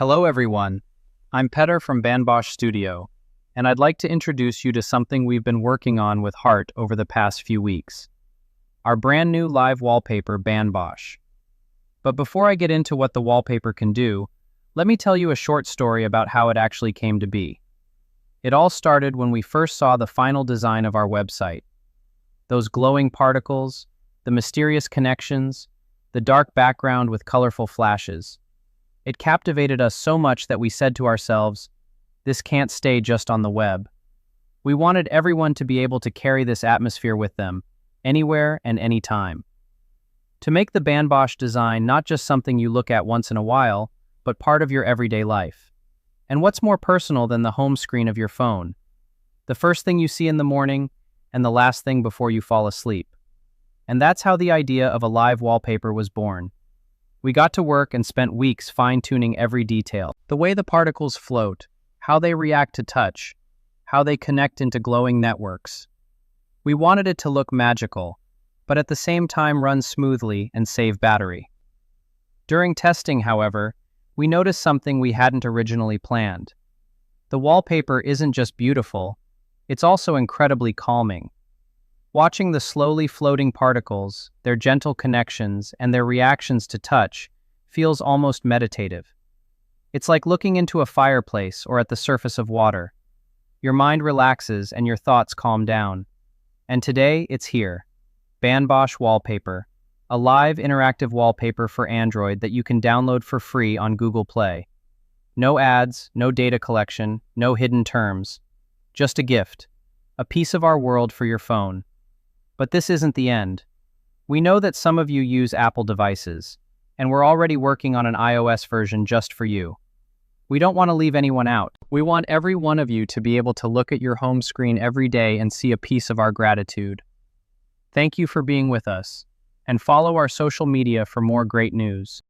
Hello everyone, I'm Petter from Banbosh Studio, and I'd like to introduce you to something we've been working on with heart over the past few weeks. Our brand new live wallpaper, Banbosh. But before I get into what the wallpaper can do, let me tell you a short story about how it actually came to be. It all started when we first saw the final design of our website. Those glowing particles, the mysterious connections, the dark background with colorful flashes. It captivated us so much that we said to ourselves, this can't stay just on the web. We wanted everyone to be able to carry this atmosphere with them, anywhere and anytime. To make the Banbosh design not just something you look at once in a while, but part of your everyday life. And what's more personal than the home screen of your phone? The first thing you see in the morning, and the last thing before you fall asleep. And that's how the idea of a live wallpaper was born. We got to work and spent weeks fine-tuning every detail. The way the particles float, how they react to touch, how they connect into glowing networks. We wanted it to look magical, but at the same time run smoothly and save battery. During testing, however, we noticed something we hadn't originally planned. The wallpaper isn't just beautiful, it's also incredibly calming. Watching the slowly floating particles, their gentle connections, and their reactions to touch feels almost meditative. It's like looking into a fireplace or at the surface of water. Your mind relaxes and your thoughts calm down. And today, it's here. Banbosh Wallpaper, a live interactive wallpaper for Android that you can download for free on Google Play. No ads, no data collection, no hidden terms. Just a gift. A piece of our world for your phone. But this isn't the end. We know that some of you use Apple devices, and we're already working on an iOS version just for you. We don't want to leave anyone out. We want every one of you to be able to look at your home screen every day and see a piece of our gratitude. Thank you for being with us, and follow our social media for more great news.